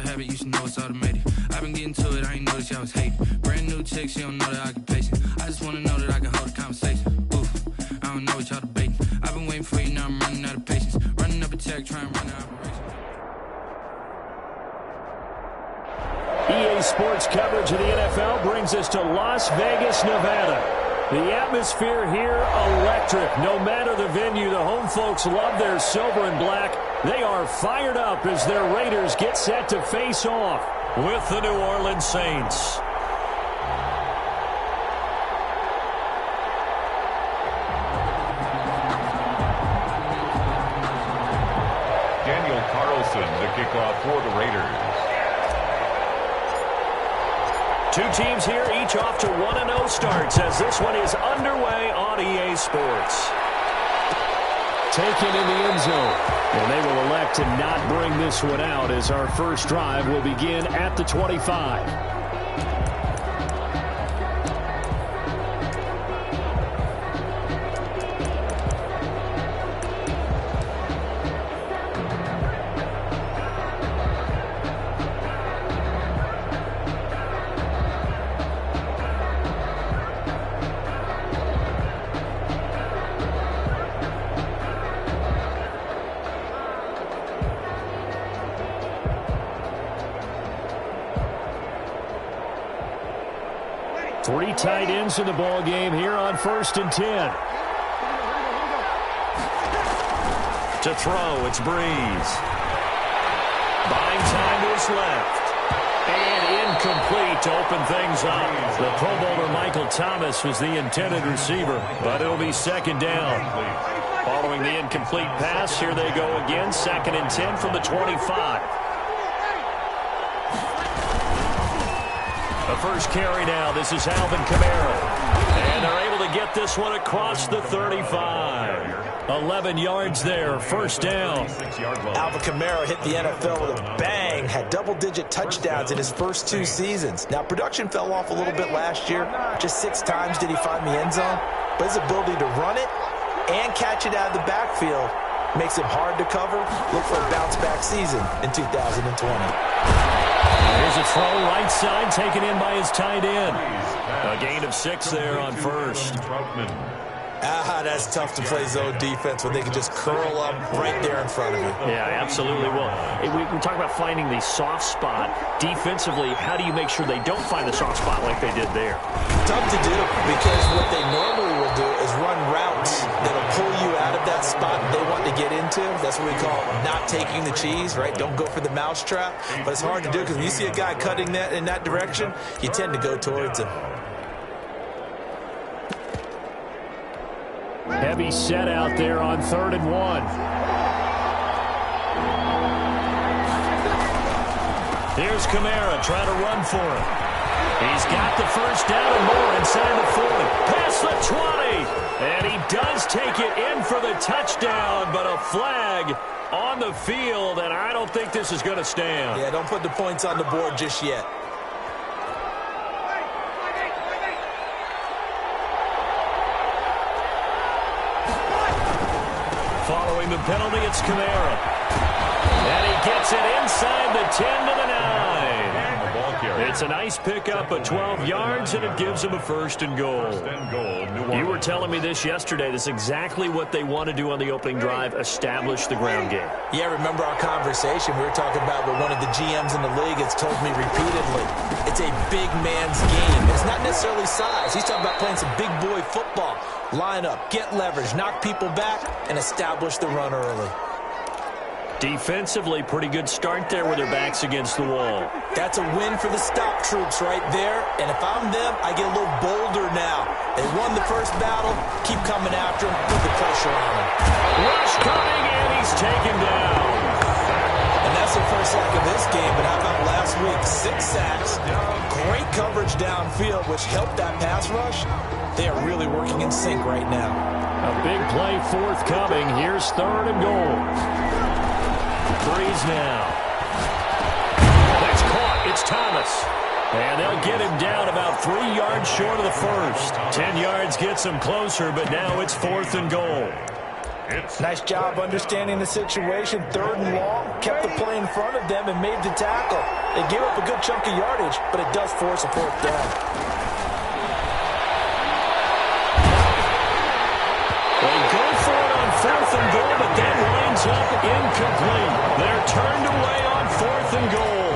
habit, you should know it's automated. I've been getting to it, I ain't noticed y'all was hating. Brand new chick, she don't know that I can pace it. I just wanna know that I can hold a conversation. Oof, I don't know what y'all debating. I've been waiting for you, now I'm running out of patience. Running up a check, trying to run an operation. EA Sports coverage of the NFL brings us to Las Vegas, Nevada. The atmosphere here, electric. No matter the venue, the home folks love their silver and black. They are fired up as their Raiders get set to face off with the New Orleans Saints. Daniel Carlson, the kickoff for the Raiders. Two teams here, each off to 1-0 starts as this one is underway on EA Sports. Taken in the end zone. And they will elect to not bring this one out as our first drive will begin at the 25. Three tight ends in the ball game here on 1st and 10. To throw, it's Breeze. Buying time to his left. And incomplete to open things up. The Pro Bowler Michael Thomas was the intended receiver, but it'll be 2nd down. Following the incomplete pass, here they go again, 2nd and 10 from the 25. The first carry now. This is Alvin Kamara. And they're able to get this one across the 35. 11 yards there. 1st down. Alvin Kamara hit the NFL with a bang. Had double-digit touchdowns in his first 2 seasons. Now, production fell off a little bit last year. Just 6 times did he find the end zone. But his ability to run it and catch it out of the backfield makes him hard to cover. Look for a bounce-back season in 2020. Here's a throw right side taken in by his tight end. A gain of 6 there on 1st. That's tough to play zone defense when they can just curl up right there in front of you. Yeah, absolutely. Well, we talk about finding the soft spot. Defensively, how do you make sure they don't find the soft spot like they did there? Tough to do because what they normally will do is run routes that'll pull you out of that spot they want to get into. That's what we call not taking the cheese, right? Don't go for the mousetrap. But it's hard to do because when you see a guy cutting that in that direction, you tend to go towards him. Heavy set out there on 3rd and 1. Here's Kamara trying to run for it. He's got the 1st down and more inside the 40. Past the 20. And he does take it in for the touchdown, but a flag on the field, and I don't think this is going to stand. Yeah, don't put the points on the board just yet. Following the penalty, it's Kamara. And he gets it inside the 10 to the 9. It's a nice pickup of 12 yards, and it gives him a 1st and goal. You were telling me this yesterday. This is exactly what they want to do on the opening drive, establish the ground game. Yeah, remember our conversation. We were talking about what one of the GMs in the league has told me repeatedly. It's a big man's game. It's not necessarily size. He's talking about playing some big boy football. Line up, get leverage, knock people back, and establish the run early. Defensively, pretty good start there with their backs against the wall. That's a win for the stop troops right there. And if I'm them, I get a little bolder now. They won the first battle. Keep coming after them. Put the pressure on them. Rush coming, and he's taken down. And that's the first sack of this game. But how about last week? 6 sacks. Great coverage downfield, which helped that pass rush. They are really working in sync right now. A big play forthcoming. Here's 3rd and goal. Breeze now. That's caught. It's Thomas. And they'll get him down about 3 yards short of the 1st. 10 yards gets him closer, but now it's 4th and goal. Nice job understanding the situation. 3rd and long, kept the play in front of them and made the tackle. They gave up a good chunk of yardage, but it does force a 4th down. They go for it on 4th and goal, but that winds up incomplete. They're turned away on 4th and goal.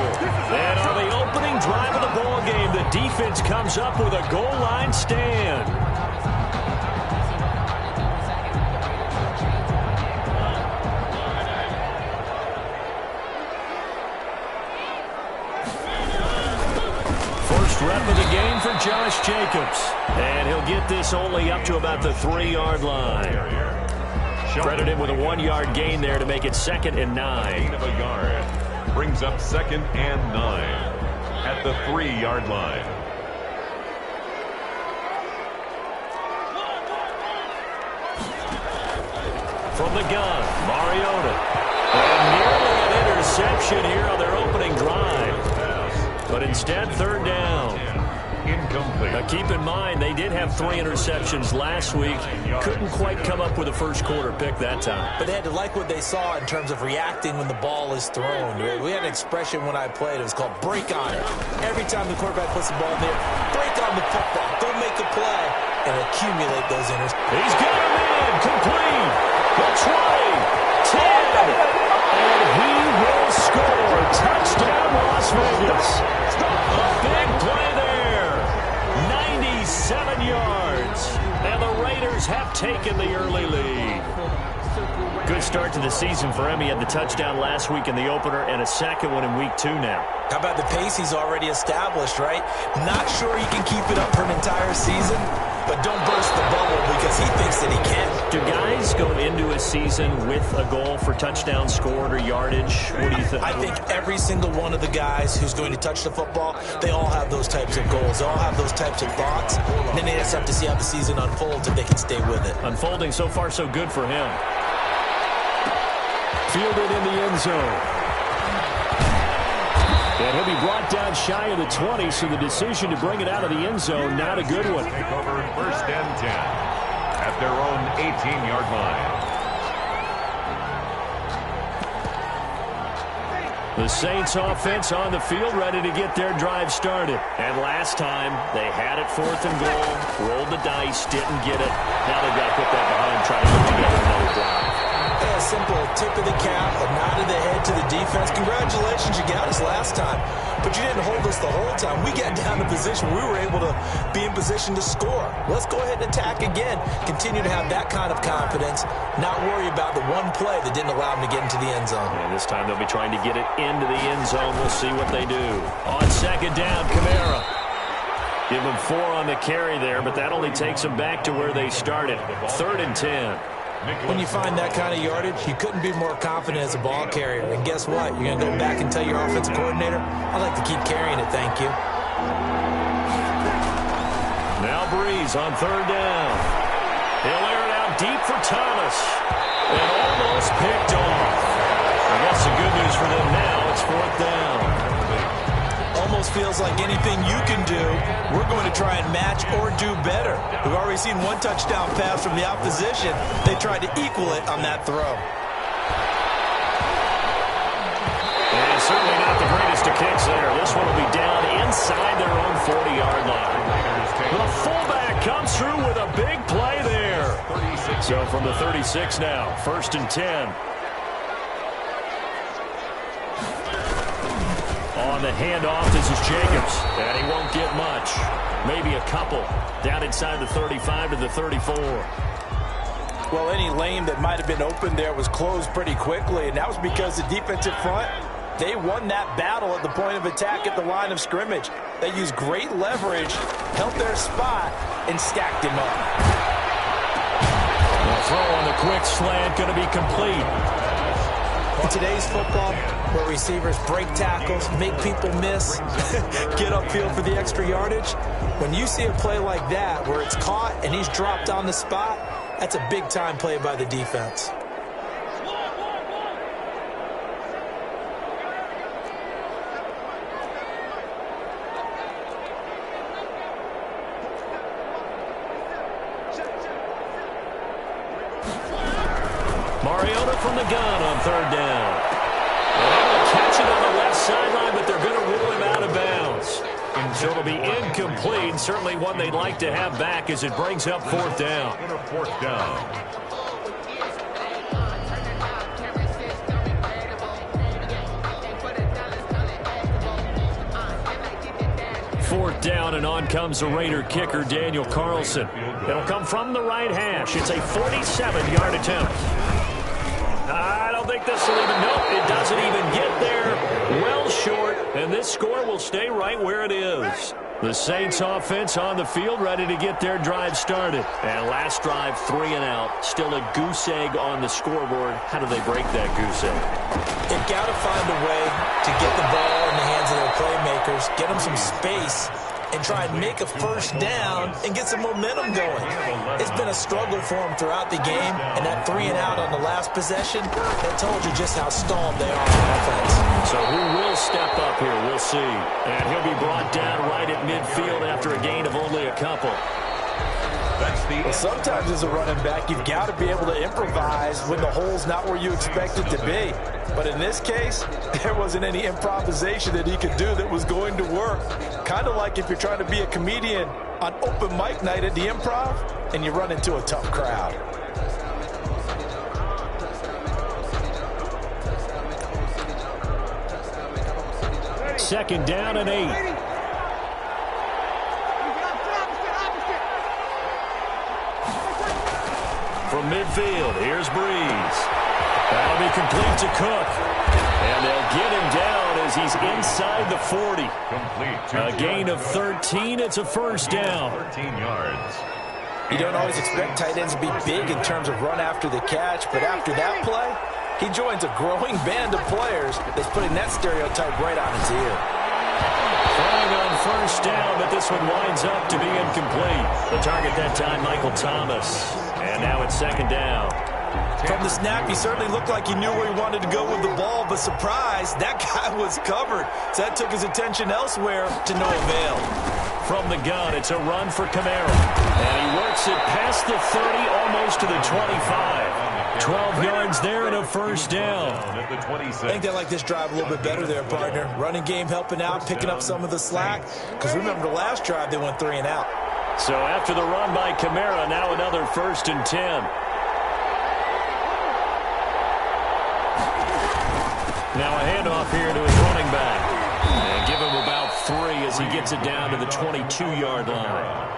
And on the opening drive of the ball game, the defense comes up with a goal line stand. First rep of the game for Josh Jacobs. And he'll get this only up to about the 3-yard line. Credit him with a 1-yard gain there to make it 2nd and 9. Gain of a yard. Brings up 2nd and 9 at the 3-yard line. From the gun, Mariota. And nearly an interception here on their opening drive. But instead, 3rd down. Incomplete. Now keep in mind, they did have 3 interceptions last week. Couldn't quite come up with a first quarter pick that time. But they had to like what they saw in terms of reacting when the ball is thrown. We had an expression when I played. It was called break on it. Every time the quarterback puts the ball there, break on the football. Go make a play and accumulate those interceptions. He's got him in. Complete. The 20. 10. And he will score. Touchdown, Las Vegas. A big play there. 97 yards. And the Raiders have taken the early lead. Good start to the season for him. He had the touchdown last week in the opener and a 2nd one in week 2 now. How about the pace he's already established, right? Not sure he can keep it up for an entire season, but don't burst the bubble because he thinks that he can. Do guys go into a season with a goal for touchdown scored or yardage? What do you think? I think every single one of the guys who's going to touch the football, they all have those types of goals. They all have those types of thoughts. And then they just have to see how the season unfolds if they can stay with it. Unfolding so far so good for him. Fielded in the end zone. And he'll be brought down shy of the 20, so the decision to bring it out of the end zone, not a good one. Take over 1st and 10 at their own 18-yard line. The Saints offense on the field, ready to get their drive started. And last time, they had it 4th and goal, rolled the dice, didn't get it. Now they've got to put that behind, try to put together another drive. A simple tip of the cap, a nod of the head to the defense. Congratulations, you got us last time. But you didn't hold us the whole time. We got down to position. We were able to be in position to score. Let's go ahead and attack again. Continue to have that kind of confidence. Not worry about the one play that didn't allow them to get into the end zone. And this time they'll be trying to get it into the end zone. We'll see what they do. On 2nd down, Kamara. Give them 4 on the carry there, but that only takes them back to where they started. 3rd and 10. When you find that kind of yardage, you couldn't be more confident as a ball carrier. And guess what? You're going to go back and tell your offensive coordinator, I'd like to keep carrying it, thank you. Now Breeze on 3rd down. He'll air it out deep for Thomas. And almost picked off. I guess the good news for them now, it's 4th down. Almost feels like anything you can do, we're going to try and match or do better. We've already seen one touchdown pass from the opposition. They tried to equal it on that throw. And certainly not the greatest of kicks there. This one will be down inside their own 40-yard line. The fullback comes through with a big play there. So from the 36 now, 1st and 10. On the handoff, this is Jacobs. And he won't get much. Maybe a couple. Down inside the 35 to the 34. Well, any lane that might have been open there was closed pretty quickly, and that was because the defensive front, they won that battle at the point of attack at the line of scrimmage. They used great leverage, held their spot, and stacked him up. The throw on the quick slant going to be complete. In today's football, where receivers break tackles, make people miss, get upfield for the extra yardage, when you see a play like that where it's caught and he's dropped on the spot, that's a big-time play by the defense. sideline, but they're going to rule him out of bounds. So it'll be incomplete, certainly one they'd like to have back as it brings up fourth down. Fourth down. Fourth down, and on comes the Raider kicker, Daniel Carlson. It'll come from the right hash. It's a 47-yard attempt. I don't think this will even, nope, it doesn't even get there. Well short, and this score will stay right where it is. The Saints offense on the field, ready to get their drive started. And last drive, 3 and out. Still a goose egg on the scoreboard. How do they break that goose egg? They've got to find a way to get the ball in the hands of their playmakers, get them some space, and try and make a first down and get some momentum going. It's been a struggle for them throughout the game, and that 3 and out on the last possession, that told you just how stalled they are on offense. So who will step up here? We'll see. And he'll be brought down right at midfield after a gain of only a couple. Well, sometimes as a running back, you've got to be able to improvise when the hole's not where you expect it to be. But in this case, there wasn't any improvisation that he could do that was going to work. Kind of like if you're trying to be a comedian on open mic night at the Improv and you run into a tough crowd. Second down and 8. From midfield, here's Breeze. That'll be complete to Cook. And they'll get him down as he's inside the 40. A gain of 13. It's a first down. 13 yards. You don't always expect tight ends to be big in terms of run after the catch, but after that play, he joins a growing band of players that's putting that stereotype right on its ear. Trying on first down, but this one winds up to be incomplete. The target that time, Michael Thomas. And now it's second down. From the snap, he certainly looked like he knew where he wanted to go with the ball, but surprise, that guy was covered. So that took his attention elsewhere to no avail. From the gun, it's a run for Kamara. And he works it past the 30, almost to the 25. 12 yards there and a first down. I think they like this drive a little bit better there, partner. Running game helping out, picking up some of the slack. Because remember, the last drive, they went 3 and out. So after the run by Kamara, now another 1st and 10. Now a handoff here to his running back. And give him about 3 as he gets it down to the 22-yard line.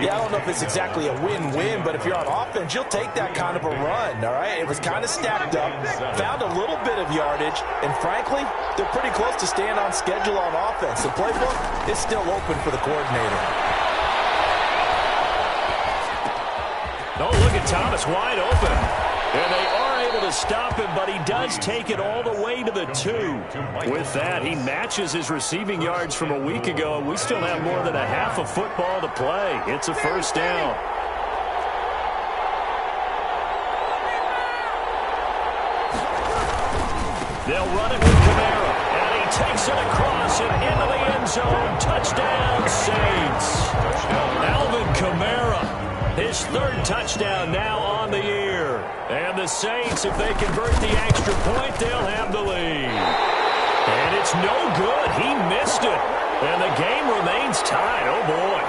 Yeah, I don't know if it's exactly a win-win, but if you're on offense, you'll take that kind of a run, all right? It was kind of stacked up, found a little bit of yardage, and frankly, they're pretty close to staying on schedule on offense. The playbook is still open for the coordinator. Oh, look at Thomas wide open. And they are able to stop him, but he does take it all the way to the 2. With that, he matches his receiving yards from a week ago, and we still have more than a half of football to play. It's a first down. They'll run it with Kamara, and he takes it across and into the end zone. Touchdown, Saints. Alvin Kamara. His 3rd touchdown now on the year. And the Saints, if they convert the extra point, they'll have the lead. And it's no good. He missed it. And the game remains tied. Oh, boy.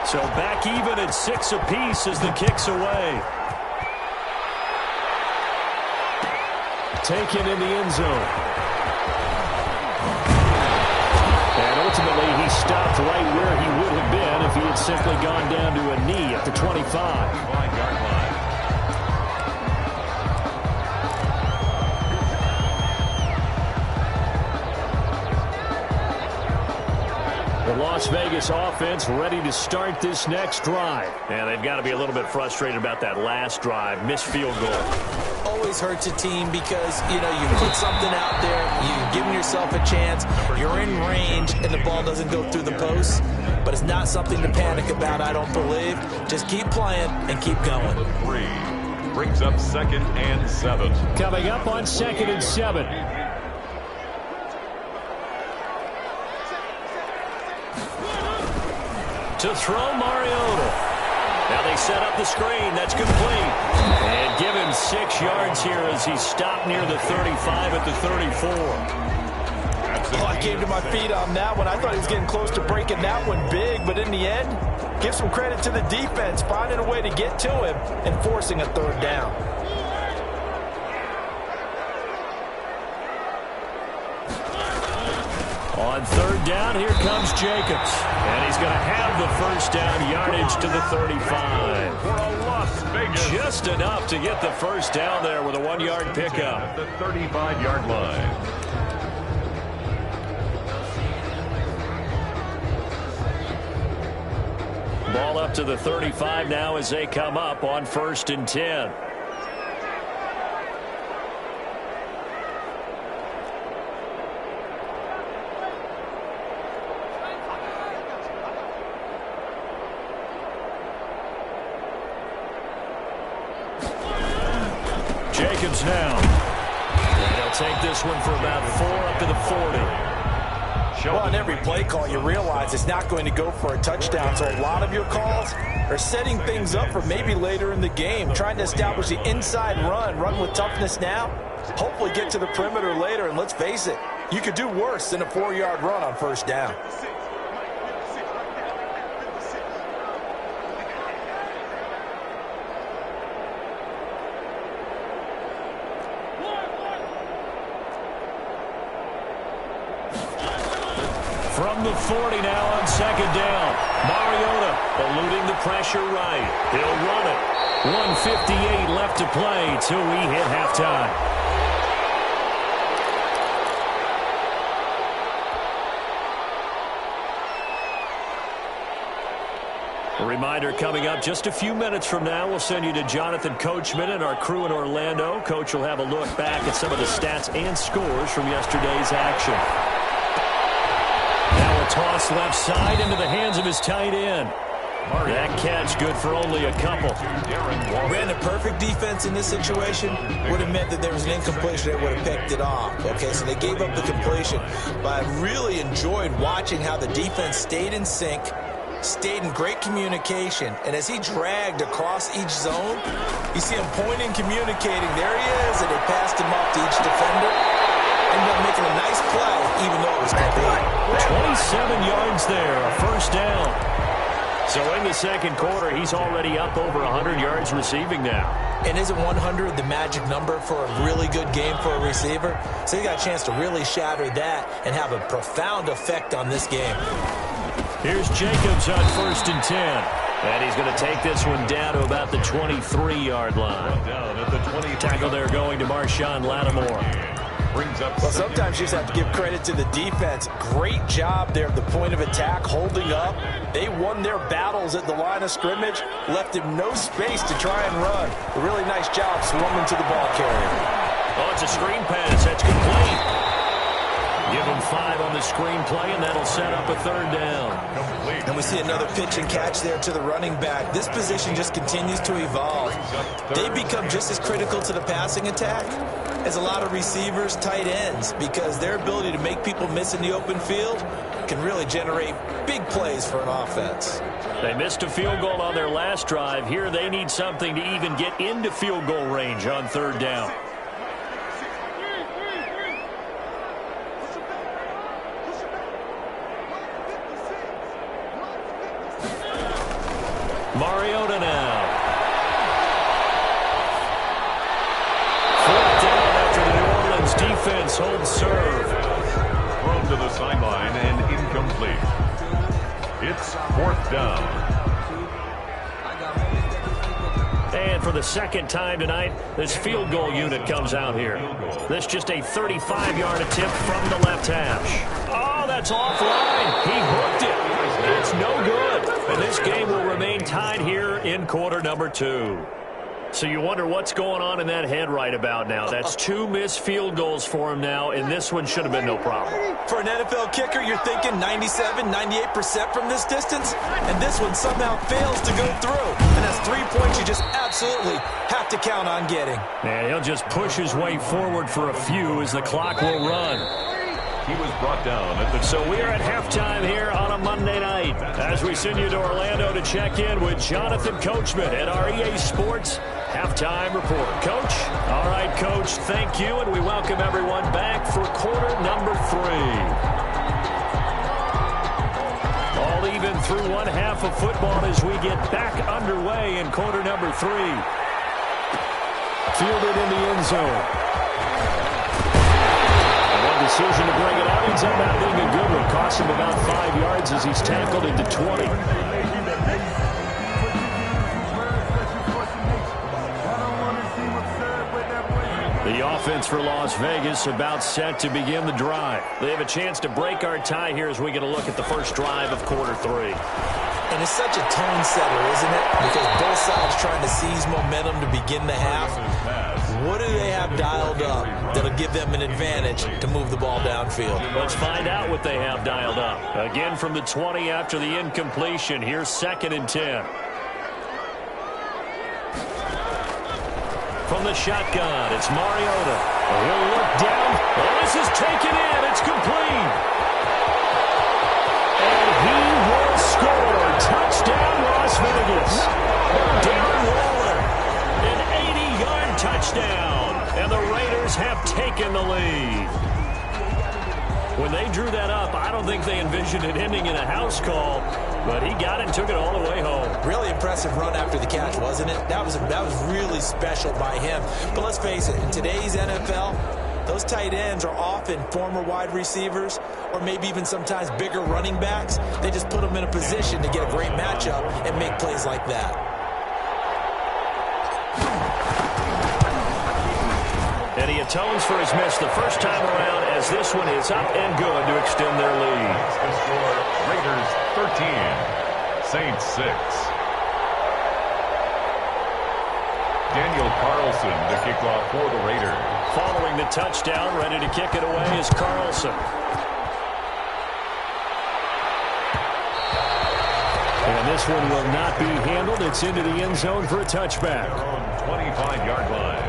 So back even at 6 apiece as the kick's away. Taken in the end zone. And ultimately, he stopped right where he would have been if he had simply gone down to a knee at the 25. 5-yard line. The Las Vegas offense ready to start this next drive. And they've got to be a little bit frustrated about that last drive. Missed field goal. Always hurts a team because, you know, you put something out there, you've given yourself a chance, you're in range, and the ball doesn't go through the post. But it's not something to panic about, I don't believe. Just keep playing and keep going. 3 brings up 2nd and 7. Coming up on 2nd and 7. To throw Mariota. Now they set up the screen. That's complete. And give him 6 yards here as he stopped near the 35 at the 34. Oh, I came to my feet on that one. I thought he was getting close to breaking that one big, but in the end, give some credit to the defense, finding a way to get to him and forcing a third down. On third down, here comes Jacobs. And he's going to have the first down yardage to the 35. Just enough to get the first down there with a 1-yard pickup. At the 35-yard line. Ball up to the 35 now as they come up on 1st and 10. Jacobs now. And he'll take this one for about 4 up to the 40. Well, on every play call, you realize it's not going to go for a touchdown, so a lot of your calls are setting things up for maybe later in the game, trying to establish the inside run with toughness now, hopefully get to the perimeter later, and let's face it, you could do worse than a 4-yard run on first down. From the 40 now on 2nd down. Mariota eluding the pressure right. He'll run it. 1:58 left to play till we hit halftime. A reminder coming up just a few minutes from now, we'll send you to Jonathan Coachman and our crew in Orlando. Coach will have a look back at some of the stats and scores from yesterday's action. Now a toss left side into the hands of his tight end. That catch good for only a couple. Ran the perfect defense in this situation would have meant that there was an incompletion that would have picked it off. Okay, so they gave up the completion. But I really enjoyed watching how the defense stayed in sync, stayed in great communication, and as he dragged across each zone, you see him pointing, communicating. There he is, and they passed him up to each defender. Ended up making a nice play, even though it was complete. 27 yards there, a first down. So in the second quarter, he's already up over 100 yards receiving now. And isn't 100 the magic number for a really good game for a receiver? So he got a chance to really shatter that and have a profound effect on this game. Here's Jacobs on 1st and 10. And he's going to take this one down to about the 23-yard line. Tackle there going to Marshawn Lattimore. Well, sometimes you just have to give credit to the defense. Great job there at the point of attack, holding up. They won their battles at the line of scrimmage, left him no space to try and run. A really nice job swarming to the ball carrier. Oh, it's a screen pass. That's complete. Give him 5 on the screen play, and that'll set up a third down. And we see another pitch and catch there to the running back. This position just continues to evolve. They become just as critical to the passing attack as a lot of receivers, tight ends, because their ability to make people miss in the open field can really generate big plays for an offense. They missed a field goal on their last drive. Here they need something to even get into field goal range on third down. Mariota now. Fourth down after the New Orleans defense holds serve. Thrown to the sideline and incomplete. It's 4th down. And for the second time tonight, this field goal unit comes out here. This just a 35-yard attempt from the left hash. Oh, that's offline. He hooked it. It's no good. And this game will remain tied here in quarter number 2. So you wonder what's going on in that head right about now. That's 2 missed field goals for him now, and this one should have been no problem. For an NFL kicker, you're thinking 97, 98% from this distance, and this one somehow fails to go through. And that's 3 points you just absolutely have to count on getting. And he'll just push his way forward for a few as the clock will run. He was brought down at the... So we are at halftime here on a Monday night as we send you to Orlando to check in with Jonathan Coachman at our EA Sports Halftime Report. Coach? All right, Coach, thank you, and we welcome everyone back for quarter number 3. All even through one half of football as we get back underway in quarter number 3. Fielded in the end zone. Decision to bring it out. Ends up not being a good one. Cost him about 5 yards as he's tackled into 20. The offense for Las Vegas about set to begin the drive. They have a chance to break our tie here as we get a look at the first drive of quarter 3. And it's such a tone setter, isn't it? Because both sides trying to seize momentum to begin the half. What do they have dialed up that'll give them an advantage to move the ball downfield? Let's find out what they have dialed up. Again from the 20 after the incompletion. Here's 2nd and 10. From the shotgun, it's Mariota. He'll look down. Oh, this is taken in. It's complete. And he will score. Touchdown, Las Vegas. Darren Waller, an 80-yard touchdown. And the Raiders have taken the lead. When they drew that up, I don't think they envisioned it ending in a house call, but he got it and took it all the way home. Really impressive run after the catch, wasn't it? That was really special by him. But let's face it, in today's NFL, those tight ends are often former wide receivers or maybe even sometimes bigger running backs. They just put them in a position to get a great matchup and make plays like that. And he atones for his miss the first time around as this one is up and good to extend their lead. The score, Raiders 13, Saints 6. Daniel Carlson to kick off for the Raiders. Following the touchdown, ready to kick it away is Carlson. And this one will not be handled. It's into the end zone for a touchback. They're on 25-yard line.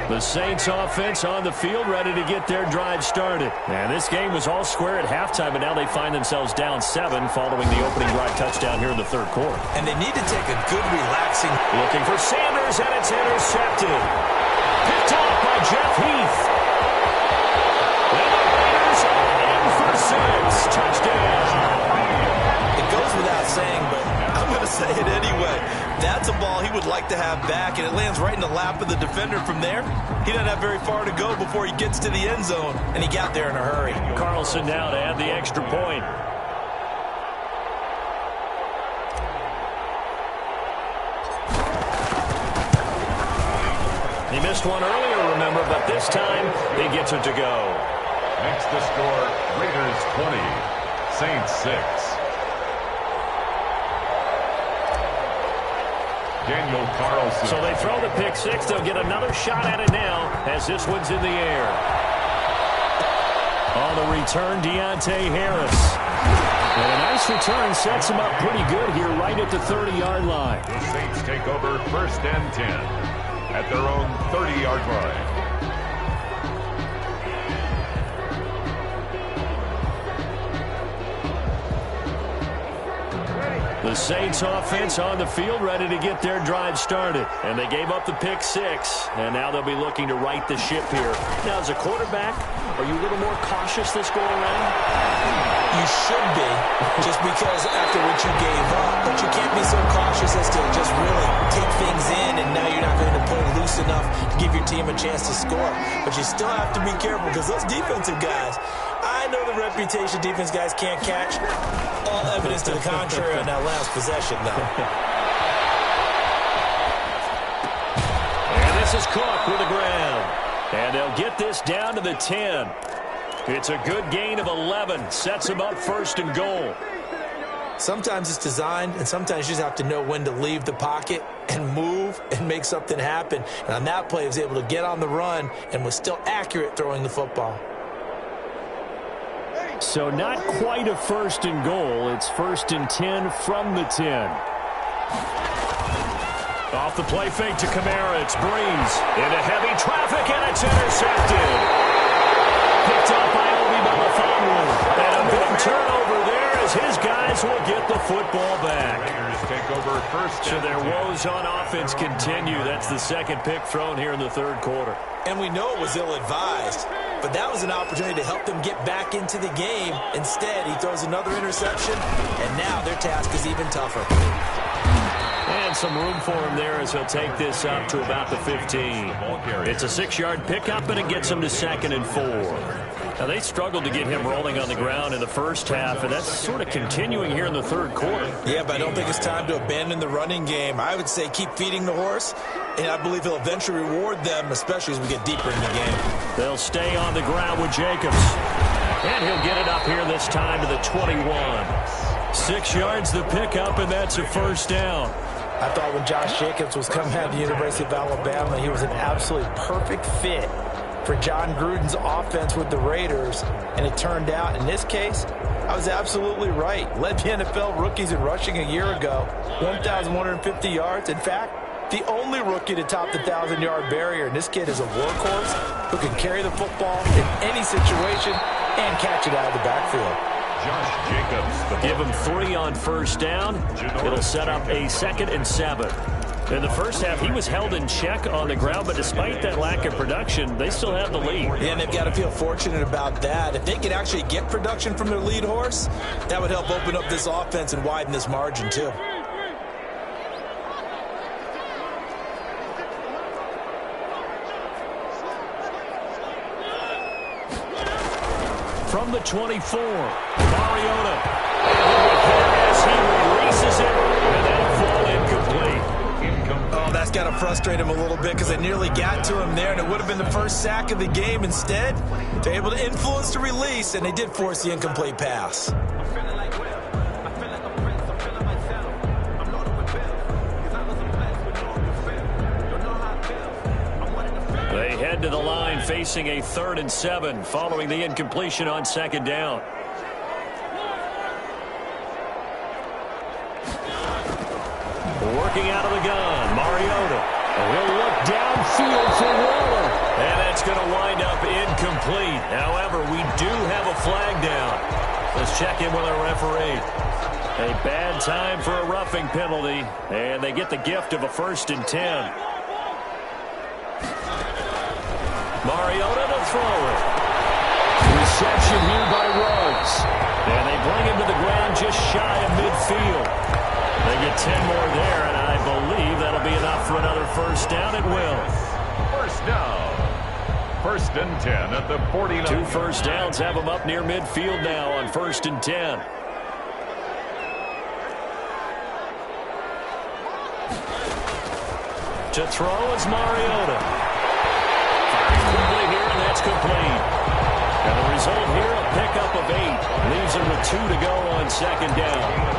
The Saints offense on the field, ready to get their drive started. And this game was all square at halftime, but now they find themselves down 7 following the opening drive touchdown here in the third quarter. And they need to take a good, relaxing... Looking for Sanders, and it's intercepted. Picked off by Jeff Heath. And the Raiders are in for 6. Touchdown. It goes without saying, but I'm going to say it anyway. That's a ball he would like to have back, and it lands right in the lap of the defender from there. He doesn't have very far to go before he gets to the end zone, and he got there in a hurry. Carlson now to add the extra point. He missed one earlier, remember, but this time he gets it to go. Next to score, Raiders 20, Saints 6. Daniel Carlson. So they throw the pick 6. They'll get another shot at it now as this one's in the air. On the return, Deontay Harris. And a nice return sets him up pretty good here right at the 30-yard line. The Saints take over 1st and 10 at their own 30-yard line. The Saints offense on the field ready to get their drive started. And they gave up the pick 6. And now they'll be looking to right the ship here. Now, as a quarterback, are you a little more cautious this go around? You should be, just because after what you gave up. But you can't be so cautious as to just really take things in, and now you're not going to play loose enough to give your team a chance to score. But you still have to be careful because those defensive guys, I know the reputation defense guys can't catch. All evidence to the contrary on that last possession, though. And this is Cook with the ground. And they'll get this down to the 10. It's a good gain of 11. Sets them up 1st and goal. Sometimes it's designed, and sometimes you just have to know when to leave the pocket and move and make something happen. And on that play, he was able to get on the run and was still accurate throwing the football. So not quite a 1st and goal. It's 1st and 10 from the 10. Off the play fake to Kamara. It's Breeze into heavy traffic, and it's intercepted. Picked up by Obi Melifonwu. And a big turnover there as his guys will get the football back. Take over first. So their woes on offense continue. That's the second pick thrown here in the third quarter. And we know it was ill-advised, but that was an opportunity to help them get back into the game. Instead, he throws another interception, and now their task is even tougher. And some room for him there as he'll take this up to about the 15. It's a 6-yard pickup, and it gets him to 2nd and 4. Now, they struggled to get him rolling on the ground in the first half, and that's sort of continuing here in the third quarter. Yeah, but I don't think it's time to abandon the running game. I would say keep feeding the horse, and I believe he'll eventually reward them, especially as we get deeper in the game. They'll stay on the ground with Jacobs. And he'll get it up here this time to the 21. 6 yards the pickup, and that's a first down. I thought when Josh Jacobs was coming out of the University of Alabama, he was an absolutely perfect fit for John Gruden's offense with the Raiders, and it turned out, in this case, I was absolutely right. Led the NFL rookies in rushing a year ago, 1,150 yards. In fact, the only rookie to top the 1,000-yard barrier, and this kid is a workhorse who can carry the football in any situation and catch it out of the backfield. Josh Jacobs. Give him 3 on first down. It'll set up a 2nd and 7. In the first half, he was held in check on the ground, but despite that lack of production, they still have the lead. Yeah, and they've got to feel fortunate about that. If they could actually get production from their lead horse, that would help open up this offense and widen this margin, too. From the 24, Mariota. As he releases it, and that'll fall incomplete. Oh, that's got to frustrate him a little bit because they nearly got to him there, and it would have been the first sack of the game. Instead, they're able to influence the release, and they did force the incomplete pass. They head to the line facing a 3rd and 7 following the incompletion on 2nd down. Working out of the gun, Mariota. He'll look downfield for Waller. And that's going to wind up incomplete. However, we do have a flag down. Let's check in with our referee. A bad time for a roughing penalty. And they get the gift of a 1st and 10. Mariota to throw it. Reception here by Ruggs. And they bring him to the ground just shy of midfield. They get 10 more there, and I believe that'll be enough for another first down. It will. First down. 1st and 10 at the 49. 2 first downs have them up near midfield now on 1st and 10. To throw is Mariota. Firing quickly here, and that's complete. And the result here, a pickup of 8. Leaves him with 2 to go on 2nd down.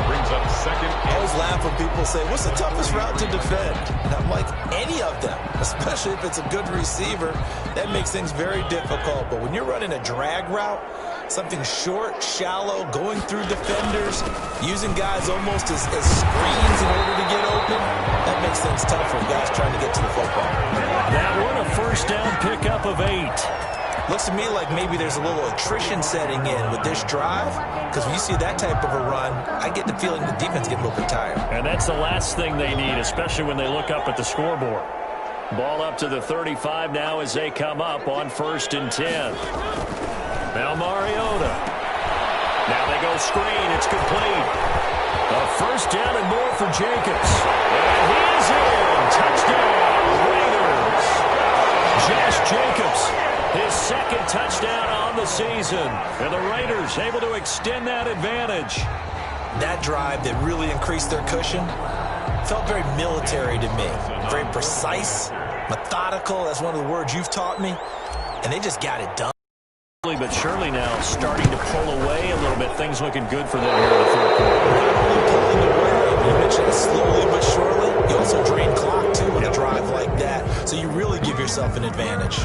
Brings up 2nd. I always laugh when people say, what's the toughest route to defend? And I'm like, any of them, especially if it's a good receiver. That makes things very difficult. But when you're running a drag route, something short, shallow, going through defenders, using guys almost as screens in order to get open, that makes things tough for guys trying to get to the football. That one, a first down pickup of 8. Looks to me like maybe there's a little attrition setting in with this drive, because when you see that type of a run, I get the feeling the defense getting a little bit tired. And that's the last thing they need, especially when they look up at the scoreboard. Ball up to the 35 now as they come up on 1st and 10. Now Mariota. Now they go screen. It's complete. A first down and more for Jacobs. And he is in. Touchdown, Raiders. Josh Jacobs. His 2nd touchdown on the season. And the Raiders able to extend that advantage. That drive that really increased their cushion felt very military to me. Very precise, methodical. That's one of the words you've taught me. And they just got it done. But surely now starting to pull away a little bit. Things looking good for them here in the third quarter. Not only pulling away, you mentioned it slowly but surely. You also drain clock, too, with a drive like that. So you really give yourself an advantage.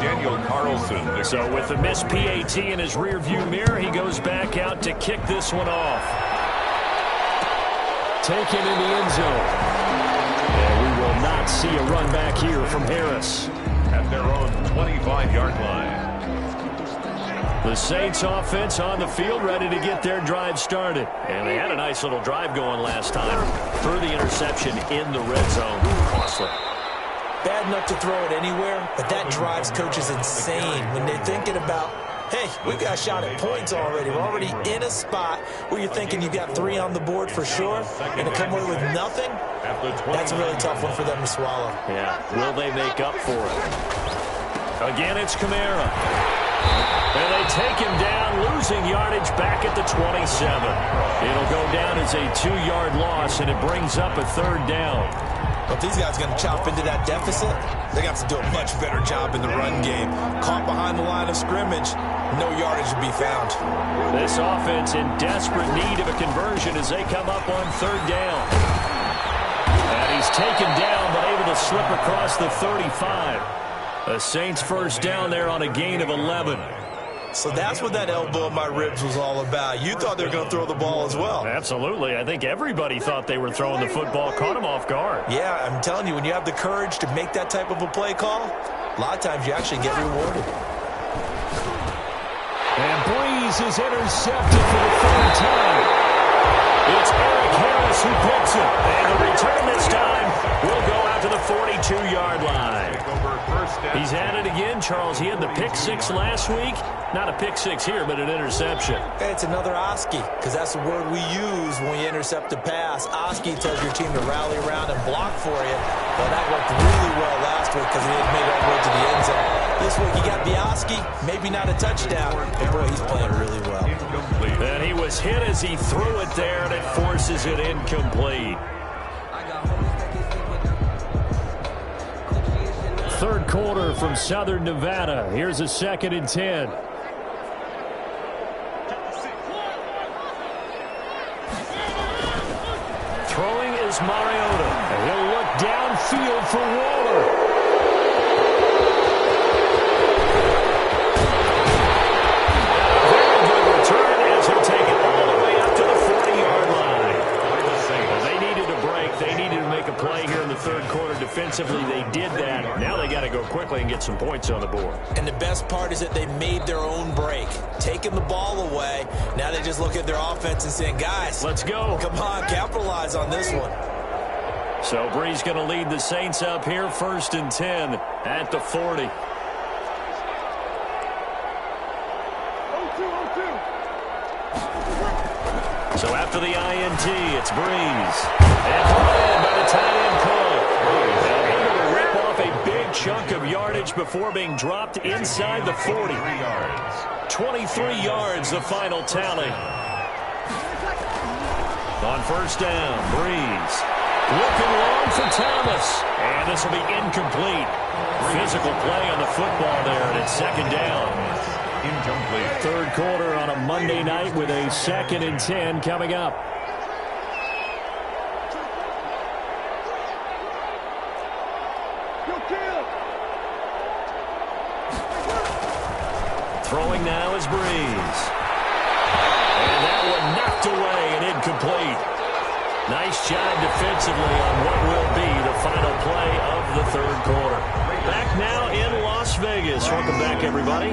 Daniel Carlson. So with the missed PAT in his rearview mirror, he goes back out to kick this one off. taken in the end zone. And we will not see a run back here from Harris. At their own 25-yard line. The Saints offense on the field, ready to get their drive started. And they had a nice little drive going last time. Threw the interception in the red zone. Costly. Bad enough to throw it anywhere, but that drives coaches insane when they're thinking about, hey, we've got a shot at points already. We're already in a spot where you're thinking you've got 3 on the board for sure, and to come away with nothing, that's a really tough one for them to swallow. Yeah, will they make up for it? Again, it's Kamara. And they take him down, losing yardage back at the 27. It'll go down as a 2-yard loss, and it brings up a 3rd down. But these guys are going to chop into that deficit. They're going to have to do a much better job in the run game. Caught behind the line of scrimmage, no yardage to be found. This offense in desperate need of a conversion as they come up on 3rd down. And he's taken down, but able to slip across the 35. The Saints first down there on a gain of 11. So that's what that elbow in my ribs was all about. You thought they were going to throw the ball as well. Absolutely. I think everybody thought they were throwing the football, caught him off guard. Yeah, I'm telling you, when you have the courage to make that type of a play call, a lot of times you actually get rewarded. And Breeze is intercepted for the 3rd time. It's Eric Harris who picks it. And the return this time will go out to the 42-yard line. He's had it again, Charles. He had the pick 6 last week. Not a pick 6 here, but an interception. Hey, it's another Ayeeee, because that's the word we use when we intercept a pass. Ayeeee tells your team to rally around and block for you. Well, that worked really well last week because he didn't make it all the way to the end zone. This week he got the Ayeeee, maybe not a touchdown, but boy, he's playing really well. And he was hit as he threw it there, and it forces it incomplete. 3rd quarter from Southern Nevada. Here's a 2nd and 10. Throwing is Mariota. And he'll look downfield for Waller. Very good return as he'll take it all the way up to the 40-yard line. Well, they needed a break. They needed to make a play here in the 3rd quarter. Defensively, they did that. Now they got to go quickly and get some points on the board. And the best part is that they made their own break, taking the ball away. Now they just look at their offense and saying, guys, let's go. Come on, capitalize on this one. So Breeze going to lead the Saints up here, 1st and 10 at the 40. So after the INT, it's Breeze. And brought in by the tight end Cole. And able to rip off a big chunk of yardage before being dropped inside the 40. 23 yards, the final tally. On 1st down, Breeze. Looking long for Thomas. And this will be incomplete. Physical play on the football there, and it's 2nd down. Incomplete. 3rd quarter on a Monday night with a 2nd and 10 coming up. Throwing now is Breeze. And that one knocked away and incomplete. Nice job defensively on what will be the final play of the 3rd quarter. Back now in Las Vegas. Welcome back, everybody.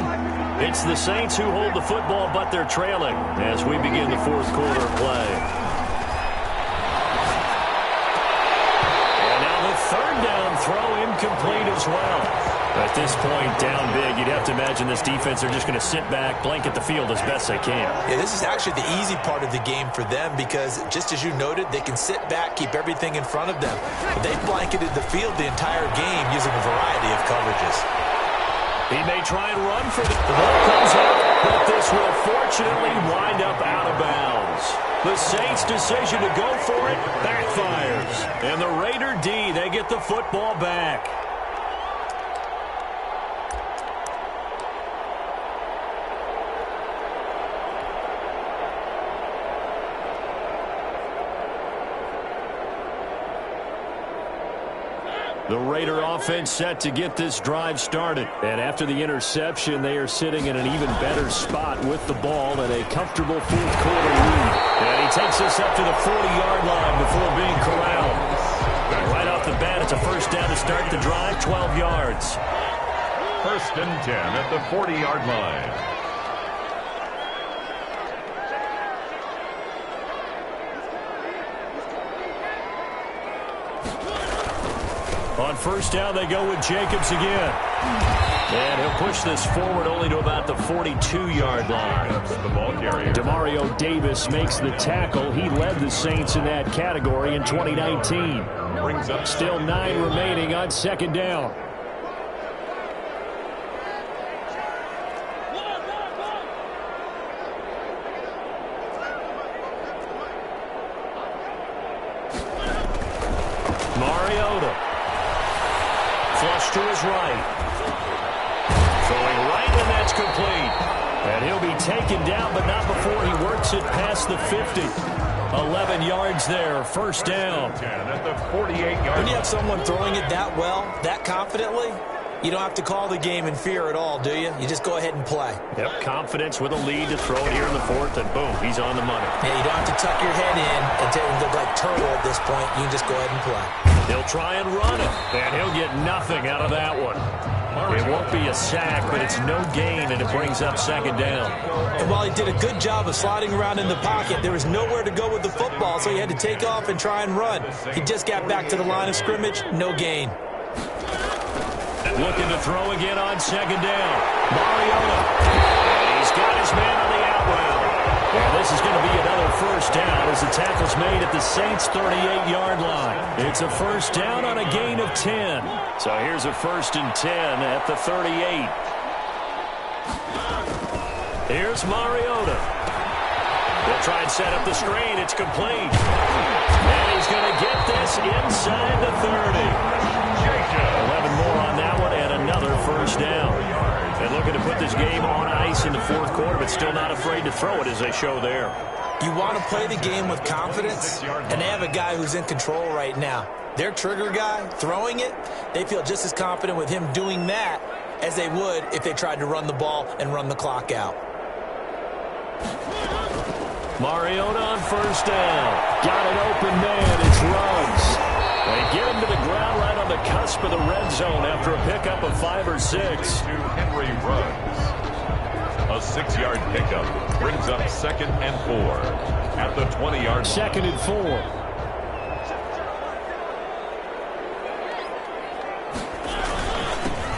It's the Saints who hold the football, but they're trailing as we begin the 4th quarter of play. And now the 3rd down throw incomplete as well. At this point, down big, you'd have to imagine this defense are just going to sit back, blanket the field as best they can. Yeah, this is actually the easy part of the game for them because, just as you noted, they can sit back, keep everything in front of them. But they blanketed the field the entire game using a variety of coverages. He may try and run for the ball comes out, but this will fortunately wind up out of bounds. The Saints' decision to go for it backfires. And the Raider D, they get the football back. The Raider offense set to get this drive started. And after the interception, they are sitting in an even better spot with the ball and a comfortable fourth-quarter lead. And he takes us up to the 40-yard line before being corralled. Right off the bat, it's a first down to start the drive, 12 yards. First and 10 at the 40-yard line. On first down, they go with Jacobs again. And he'll push this forward only to about the 42-yard line. The ball carrier. Demario Davis makes the tackle. He led the Saints in that category in 2019. Brings up Still 9 remaining on second down. Mariota. Flush to his right. Throwing right, and that's complete. And he'll be taken down, but not before he works it past the 50. 11 yards there, first down. 10 at the 48-yard. When you have someone throwing it that well, that confidently, you don't have to call the game in fear at all, do you? You just go ahead and play. Yep, confidence with a lead to throw it here in the fourth, and boom, he's on the money. Yeah, you don't have to tuck your head in and look like turtle at this point. You can just go ahead and play. He'll try and run it, and he'll get nothing out of that one. It won't be a sack, but it's no gain, and it brings up second down. And while he did a good job of sliding around in the pocket, there was nowhere to go with the football, so he had to take off and try and run. He just got back to the line of scrimmage, no gain. Looking to throw again on second down. Mariota. And he's got his man on the out route. And this is going to be another first down as the tackle's made at the Saints' 38-yard line. It's a first down on a gain of 10. So here's a first and 10 at the 38. Here's Mariota. They'll try and set up the screen. It's complete. And he's going to get this inside the 30. 11 more on that one, and another first down. And looking to put this game on ice in the fourth quarter, but still not afraid to throw it as they show there. You want to play the game with confidence, and they have a guy who's in control right now. Their trigger guy, throwing it, they feel just as confident with him doing that as they would if they tried to run the ball and run the clock out. Mariota on first down. Got an open man. It's Ruggs. They get him to the ground right on the cusp of the red zone after a pickup of 5 or 6. To Henry Ruggs. A 6-yard pickup brings up second and 4 at the 20-yard line. Second and 4.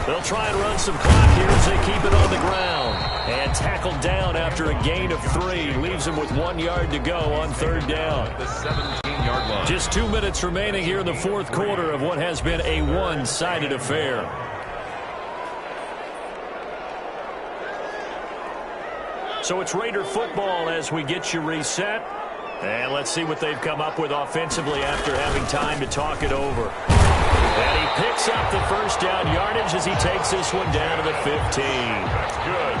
They'll try and run some clock here as they keep it on the ground. And tackled down after a gain of 3. Leaves him with 1 yard to go on third down. The 17-yard line. Just 2 minutes remaining here in the fourth quarter of what has been a one-sided affair. So it's Raider football as we get you reset. And let's see what they've come up with offensively after having time to talk it over. And he picks up the first down yardage as he takes this one down to the 15. That's good.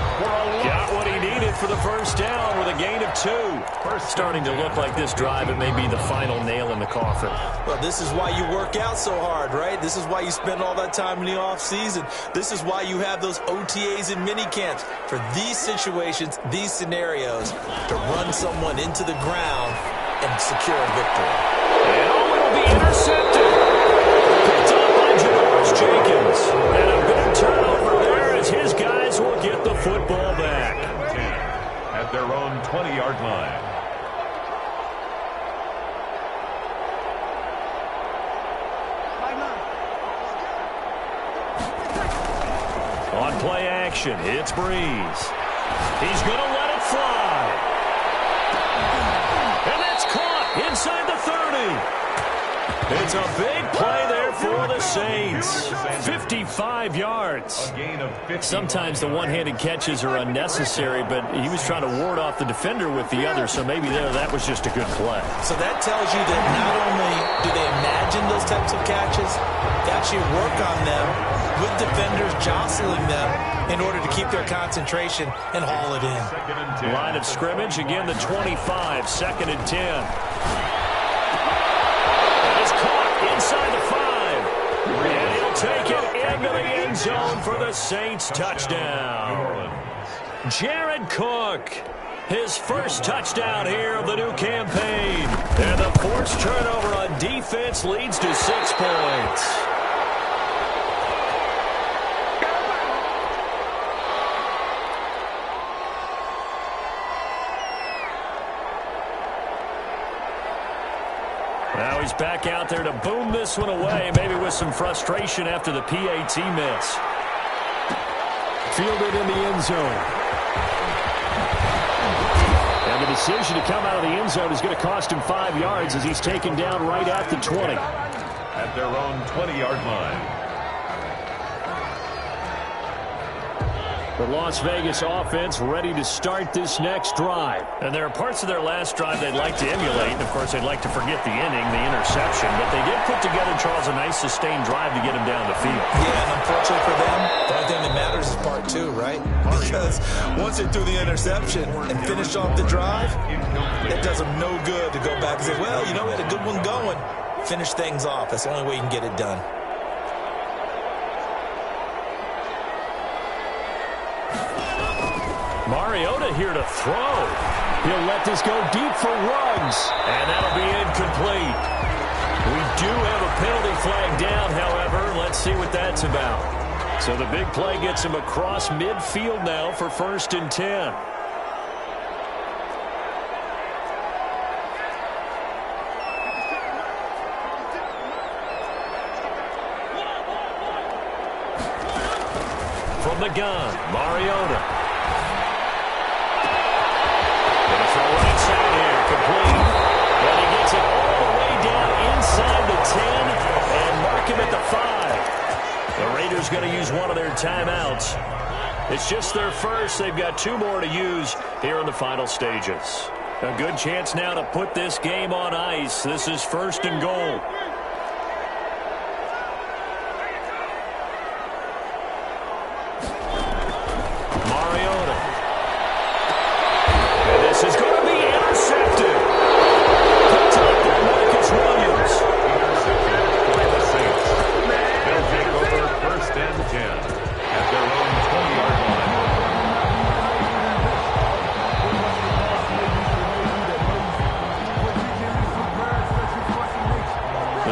Got what he needed for the first down with a gain of 2. Starting to look like this drive, it may be the final nail in the coffin. Well, this is why you work out so hard, right? This is why you spend all that time in the offseason. This is why you have those OTAs and mini camps for these situations, these scenarios, to run someone into the ground and secure a victory. And it'll be intercepted. Jenkins, and a big turnover there as his guys will get the football back. At their own 20-yard line. On play action, it's Breeze. He's going to let it fly. And that's caught inside the 30. It's a big play there for the Saints. 55 yards. Sometimes the one-handed catches are unnecessary, but he was trying to ward off the defender with the other, so maybe that was just a good play. So that tells you that not only do they imagine those types of catches, they actually work on them with defenders jostling them in order to keep their concentration and haul it in. Line of scrimmage, again the 25, second and 10. Inside the 5. And take it into the end zone for the Saints touchdown. Jared Cook, his first touchdown here of the new campaign. And the forced turnover on defense leads to 6 points. Now he's back out there to boom this one away, maybe with some frustration after the PAT miss. Fielded in the end zone. And the decision to come out of the end zone is going to cost him 5 yards as he's taken down right at the 20. At their own 20-yard line. The Las Vegas offense ready to start this next drive. And there are parts of their last drive they'd like to emulate. Of course, they'd like to forget the inning, the interception. But they did put together, Charles, a nice sustained drive to get him down the field. Yeah, and unfortunately for them, the only thing that matters is part 2, right? Because once they threw the interception and finished off the drive, it does them no good to go back and say, well, you know, we had a good one going. Finish things off. That's the only way you can get it done. Mariota here to throw. He'll let this go deep for Ruggs. And that'll be incomplete. We do have a penalty flag down, however. Let's see what that's about. So the big play gets him across midfield now for 1st and 10. From the gun, Mariota. Right side here, complete. And he gets it all the way down inside the 10 and mark him at the 5. The Raiders going to use one of their timeouts. It's just their first. They've got 2 more to use here in the final stages. A good chance now to put this game on ice. This is 1st and goal.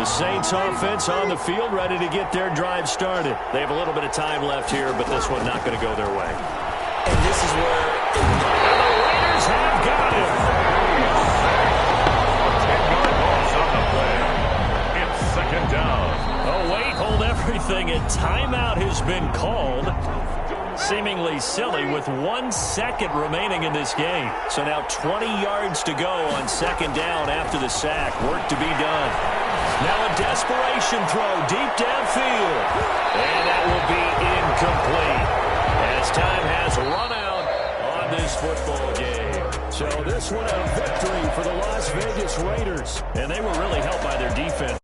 Saints offense on the field, ready to get their drive started. They have a little bit of time left here, but this one not going to go their way. And this is where the Raiders have got him. 10-yard loss on the play. It's 2nd down. Oh, wait, hold everything. A timeout has been called. Seemingly silly with 1 second remaining in this game. So now 20 yards to go on 2nd down after the sack. Work to be done. Now a desperation throw deep downfield. And that will be incomplete as time has run out on this football game. So this one a victory for the Las Vegas Raiders. And they were really helped by their defense.